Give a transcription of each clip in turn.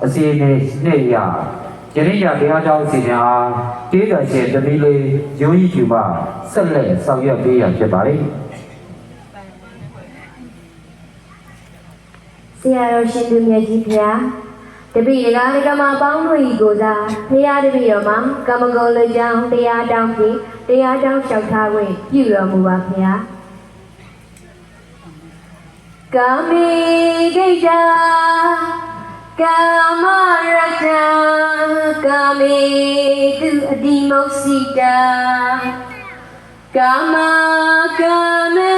အစီအစဉ်နဲ့ရယနေ့ညတရားကြောင်းအစီအစဉ်အားတေးတော်ရှင်သမီးလေးရုံးကြီးကျူမှဆက်လက်ဆောင်ရွက်ပေးရဖြစ်ပါလိမ့်ဆရာတော်ရှင်သူမြတ်ကြီးဖျားတပိဒကာဒကမပေါင်းတို့ဤကိုသာဖျားတပိတော်မှာကမ္မဂုဏ်လူကြောင့်တရားတောင်းပြီးတရားတောင်းလျှောက်ထားခွင့်ပြုတော်မူပါဖျားကာမေဂိတာကာမရတကာမေတုအတိမောစိတာကာမကာမေ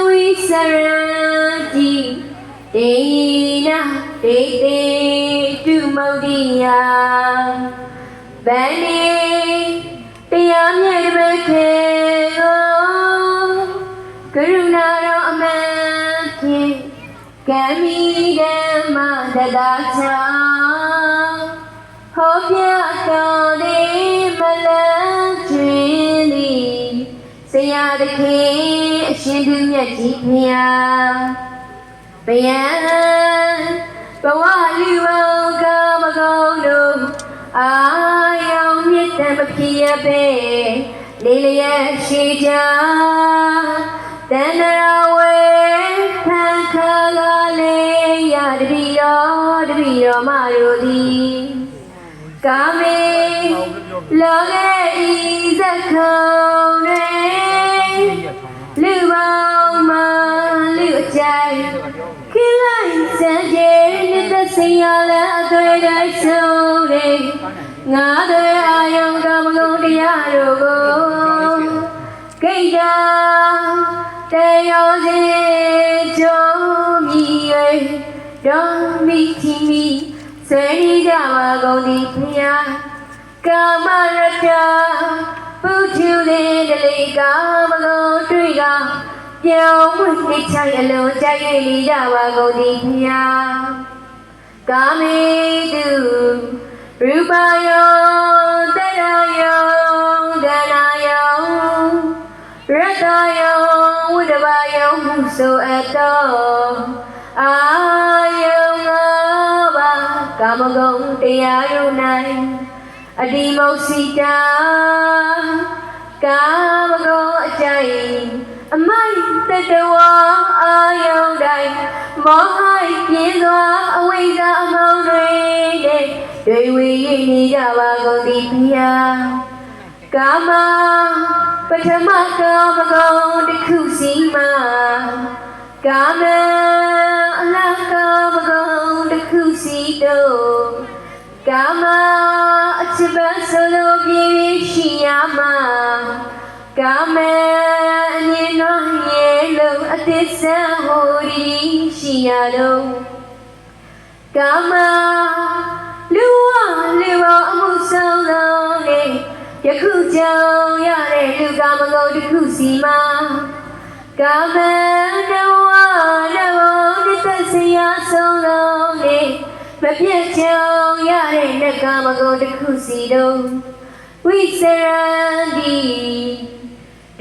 ဝိစရတိဒေနာဒေတေတုမုဒ္ဒိယဗန္နေတရားမြတ်ဘခေကရုဏာတော်အမှန်ဖြင့်ကံမီဓမ္မတဒါချာဟောပြတော်သည်မလန်းကျွင်းသည်ဆရာသခင်အရှင်သူမြတ်ကြီးဖျားဘယံဘဝလူဝကမကုံတို့အာယောင်မြစ်တံမဖြစ်ရပေလေးလျက်ရှိကြတဏ္ဍရာဝေဖန်ခါလာလေးရတပိတော်မတို့သည်ကာမေလောကေဤဇခုံတွေလူပေါင်းမှလူအကြိုက်ခိလိုက်စံကျေနှစ်သက်စရာလည်းအသွေးတိုင်းဆုံးတွေငါတို့အာယုံကမကုန်တရားတို့ကိုဂိတ်တာတရားစီကြုံမြည်၍တော်မိတိမိဆွေးကြပါကုန်သည်ဖျားကာမရတပုထုလေးတလေးကာမကုန်တွေ့ကပြောင်းဝင်နှိမ့်ချိုင်အလုံးကြိုက်၍နေကြပါကုန်သည်ဖျားကာမေတုရူပယောတရယောဒနာယောရတယောဝိတဝယောမှုဆိုအပ်တော်အာယုံငါပါကာမဂုဏ်တရားရုံ၌အတိမောစိတာကာမဂုဏ်အကြိုက်အမိုက်တတဝါအာယုံတိုင်းမောဟပြင်းစွာအဝိဇ္ဇာအမောင်းတွေနဲ့တွေ့ဝေနေကြပါကုန်သည်ဖျားကာမပထမကာမဂုဏ်တစ်ခုစီမှာကာမအလကာမဂုဏ်တစ်ခုစီတော့ကာမအချစ်ပန်းဆိုလိုပြည့်ရှိရမှာကာမအမြင်တော်ရဲ့လုံးအသစ္စာဟောဒီရှိရတော့ကာမလူဝအမှုဆောင်လုံးနဲ့ယခုကြောင့်ရတဲ့လူကာမဂုဏ်တစ်ခုစီမှာကာမတဝနဘောတိတဆရာဆုံးလုံးနဲ့မပြတ်ကြောင့်ရတဲ့နတ်ကာမဂုဏ်တစ်ခုစီတော့ဝိစရတိ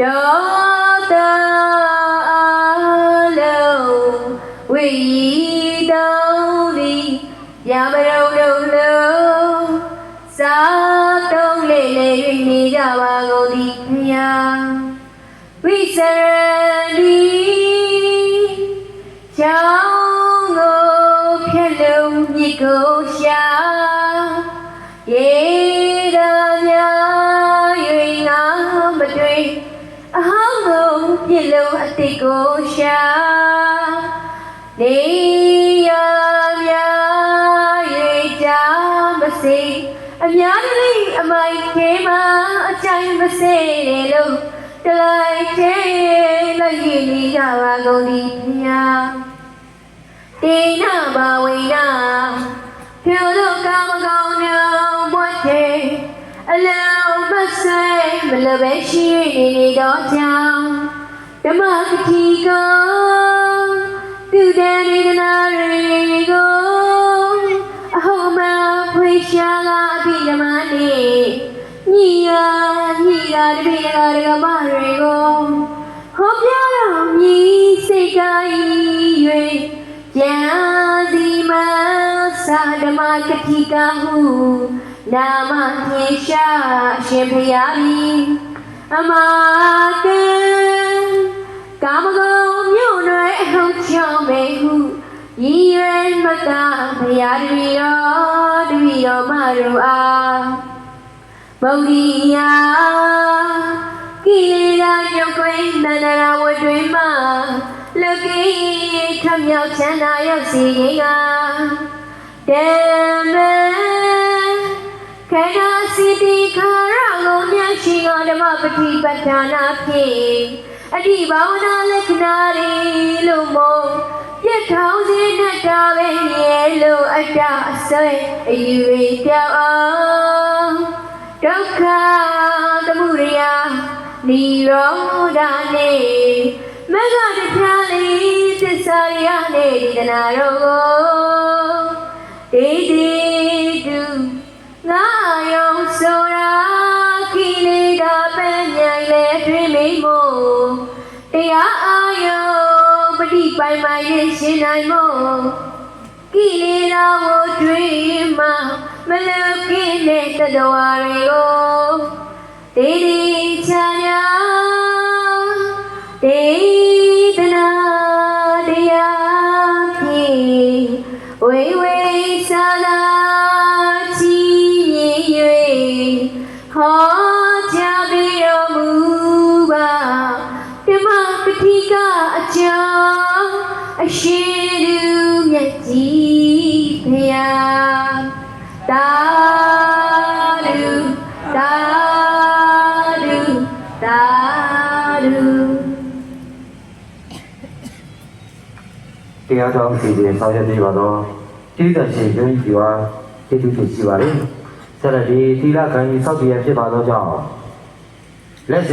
ဒေါသအလုံးဝိတောသည်ယမရုံလုံးလုံးသာတုံးလေးလေး၍နေကြပါကုန်သည်ဖျားဝိစရတိချောင်းကိုဖြက်လုံးမြစ်ကိုရှာရေတော်များ၍ငါမတွေ့အဟောင်းကိုပြစ်လုံးအတိတ်ကိုရှာနေရများ၍ကြာမစေအများကြီးအမိုက်ခေမှာအကြိုင်မစေတယ်လို့တလိုက်သေးလိုက်ရည်ကြပါကုန်သည်ဖျားတေနာဘဝိနာဖြူလို့ကာမကောင်းတို့ဘွတ်တဲ့အလုံးမဆိုင်မလပဲရှိနေတော့ကြောင့်ဓမ္မကတိကိုသူတဲ့နေနာတွေကိုအဟောမဖွေရှာကအပိဓမ္မာနေညီရာတပိဓမ္မာတွေကိုဟောပြတော်မြည်စိတ်တိုင်း၍ပြန်စီမ စာဓမ္မကတိကဟုနာမပြေရှာရှင်ဖျားသည်အမကံကာမဂုဏ်မြို့တွင်အဟုတ်ချောင်းမေဟုရည်ရွယ်မကဖျားတပည့်တော်မတို့အားဗုဒ္ဓိယာကိလေသာညုတ်ကွင်းတဏှာဝတွင်မှလူကြီးထမြောက်ချမ်းသာရောက်စီရင်ကဓမ္မခေနာစီတိခါရကိုမြတ်ရှိကဓမ္မပฏิပဋ္ဌာနာဖြင့်အဓိဘာဝနာလက္ခဏာတွေလို့မို့ပြတ်ထောင်စေတတ်တာပဲရဲ့လို့အတ္တအစွဲအယူရပြောင်းအောင်ဒုက္ခသမုဒယနိရောဓနေမဂ္ဂတပြာလေးသစ္စာရနေဒီတနာရောကိုတေတုငါယောဆိုတာခိလေသာပဲမြိုင်လေတွင်မိမို့တရားအာယောပฏิပိုင်ပိုင်နဲ့ရှင်နိုင်မို့ကိလေသာကိုတွေ့မှမလကိနဲ့တတဝါတွေကိုတေချာညာတေသနာတရားဖြင့်ဝေဝေသာသာချီးမြှင့်၍ဟောကြားပေးတော်မူပါဓမ္မပဋိကအကြောင်းအရှင်သူမြတ်ကြီးဖျားတာလူတာလူတာလူ တရားတော်အစီအစဉ်ဆောင်ရွက်ပေးပါတော့တိကျရှင်ယုံကြည်စွာကျေးဇူးတင်ရှိပါလေဆက်လက်ဒီသီလခံယူစောင့်တည်ရဖြစ်ပါတော့ကြောင့်လက်